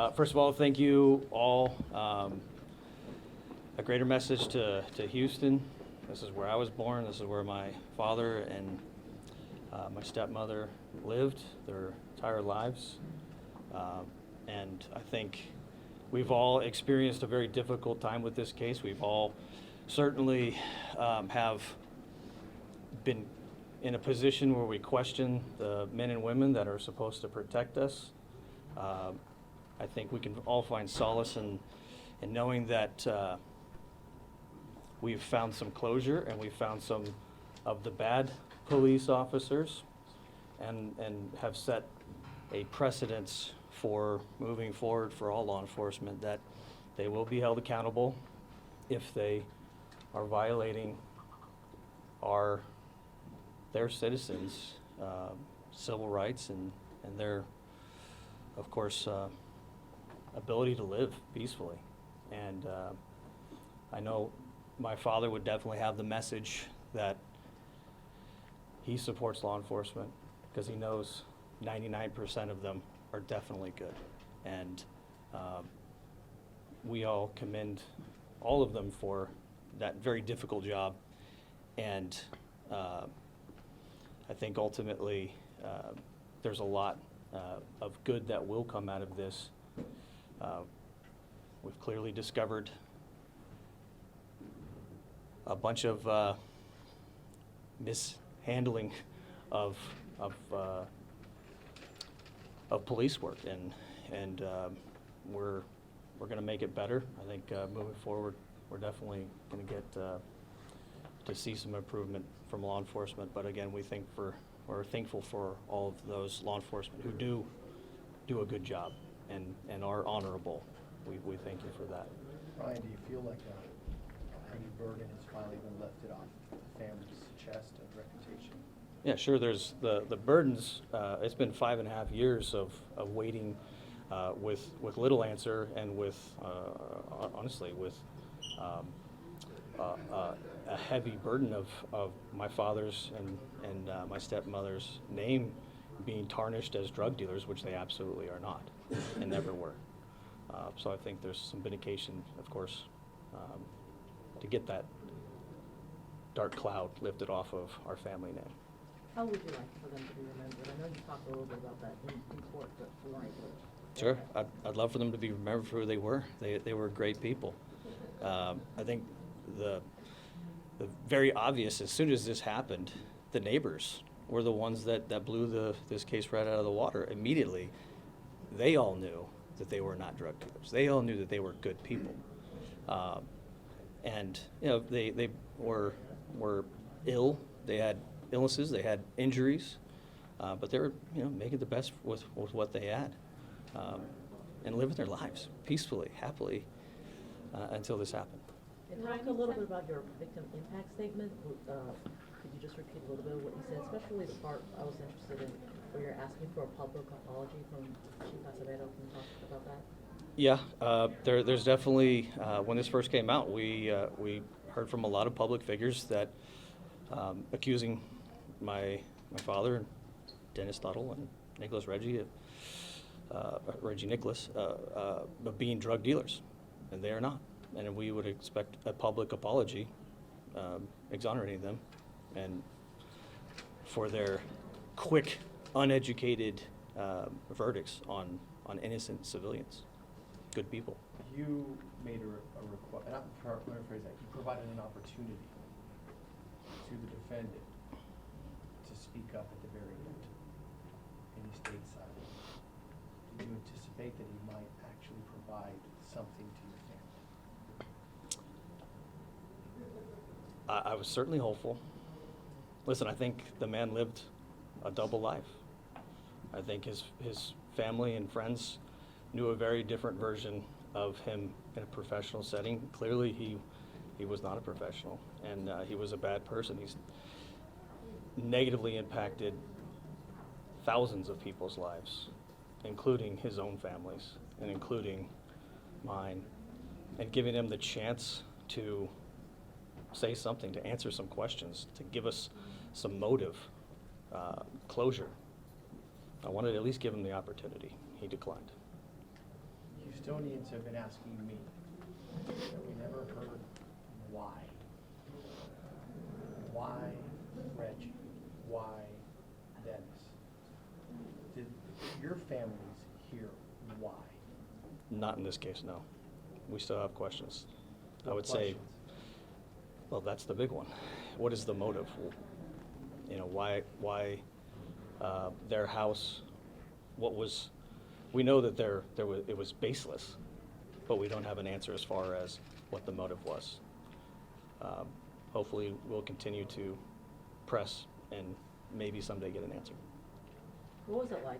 First of all, thank you all. A greater message to Houston. This is where I was born. This is where my father and my stepmother lived their entire lives. And I think we've all experienced a very difficult time with this case. We've all certainly have been in a position where we question the men and women that are supposed to protect us. I think we can all find solace in knowing that we've found some closure and we've found some of the bad police officers and have set a precedence for moving forward for all law enforcement, that they will be held accountable if they are violating their citizens' civil rights and their, of course, ability to live peacefully. And I know my father would definitely have the message that he supports law enforcement because he knows 99% of them are definitely good. And we all commend all of them for that very difficult job. And I think ultimately there's a lot of good that will come out of this. We've clearly discovered a bunch of mishandling of police work, and we're going to make it better. I think moving forward, we're definitely going to get to see some improvement from law enforcement. But again, we're thankful for all of those law enforcement who do a good job and are honorable. We thank you for that. Ryan, do you feel like a heavy burden has finally been lifted off the family's chest of reputation? Yeah, sure. There's the burdens. It's been 5.5 years of waiting with little answer and with honestly with a heavy burden of my father's and my stepmother's name being tarnished as drug dealers, which they absolutely are not and never were. So I think there's some vindication, of course, to get that dark cloud lifted off of our family name. How would you like for them to be remembered? I know you talked a little bit about that in court, but we weren't able to. Sure, I'd love for them to be remembered for who they were. They were great people. I think the very obvious, as soon as this happened, the neighbors were the ones that blew this case right out of the water. Immediately, they all knew that they were not drug dealers. They all knew that they were good people. And you know, they were ill. They had illnesses. They had injuries, but they were making the best with what they had, and living their lives peacefully, happily, until this happened. And talk a little bit about your victim impact statement. Could you just repeat a little bit of what you said, especially the part I was interested in where you're asking for a public apology from Chief Acevedo? Can you talk about that? Yeah, there's definitely, when this first came out, we heard from a lot of public figures that accusing my father, Denis Tuttle and Nicholas Rhogena Nicholas, of being drug dealers, and they are not. And we would expect a public apology, exonerating them, and for their quick, uneducated verdicts on innocent civilians, good people. You made a request, and let me rephrase that. You provided an opportunity to the defendant to speak up at the very end, and he stayed silent. Did you anticipate that he might actually provide something to your family? I was certainly hopeful. Listen, I think the man lived a double life. I think his family and friends knew a very different version of him in a professional setting. Clearly, he was not a professional, and he was a bad person. He's negatively impacted thousands of people's lives, including his own families and including mine, and giving him the chance to say something, to answer some questions, to give us some motive, closure. I wanted to at least give him the opportunity. He declined. Houstonians have been asking me, but we never heard why. Why Reggie? Why Dennis? Did your families hear why? Not in this case, no. We still have questions. I What would say, questions? well, that's the big one. What is the motive? You know, why their house, we know that it was baseless, but we don't have an answer as far as what the motive was. Hopefully, we'll continue to press and maybe someday get an answer. What was it like?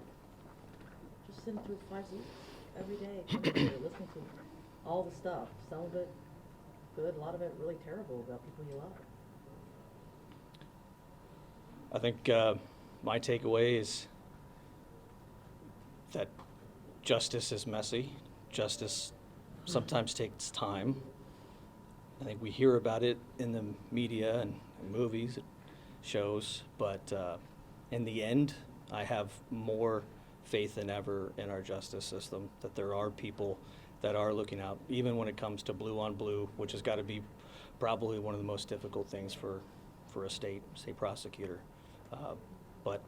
Just sitting through 5 weeks every day, coming here, listening to all the stuff. Some of it good, a lot of it really terrible about people you love. I think my takeaway is that justice is messy. Justice sometimes takes time. I think we hear about it in the media and movies, shows, but in the end, I have more faith than ever in our justice system, that there are people that are looking out, even when it comes to blue on blue, which has got to be probably one of the most difficult things for a state prosecutor. But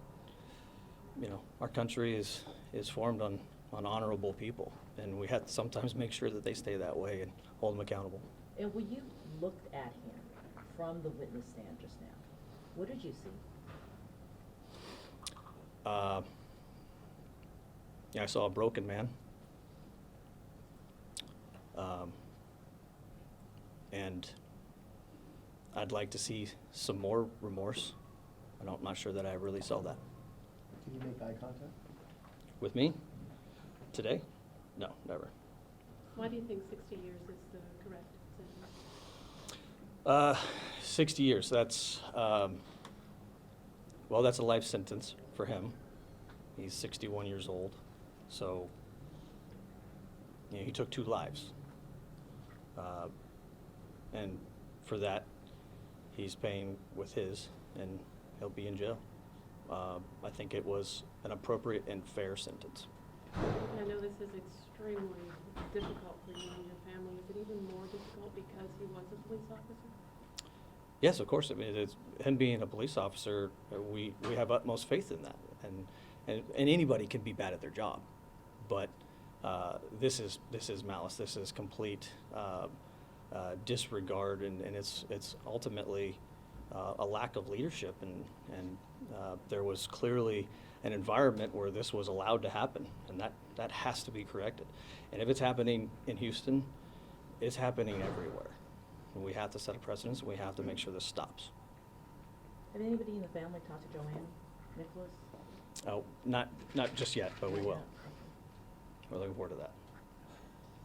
you know, our country is formed on honorable people, and we have to sometimes make sure that they stay that way and hold them accountable. And when you looked at him from the witness stand just now, what did you see? Yeah, I saw a broken man. And I'd like to see some more remorse. I'm not sure that I really saw that. Did you make eye contact? With me? Today? No, never. Why do you think 60 years is the correct sentence? 60 years, that's a life sentence for him. He's 61 years old, so you know, he took 2 lives. And for that, he's paying with his, and he'll be in jail. I think it was an appropriate and fair sentence. And I know this is extremely difficult for you and your family. Is it even more difficult because he was a police officer? Yes, of course. I mean, it's him being a police officer. We have utmost faith in that, and anybody can be bad at their job, but this is malice. This is complete disregard, and it's ultimately a lack of leadership, and there was clearly an environment where this was allowed to happen, and that has to be corrected. And if it's happening in Houston, it's happening everywhere. And we have to set a precedence, and we have to make sure this stops. Have anybody in the family talked to Joanne Nicholas? Oh, not just yet, but we Not will. yet. We're looking forward to that.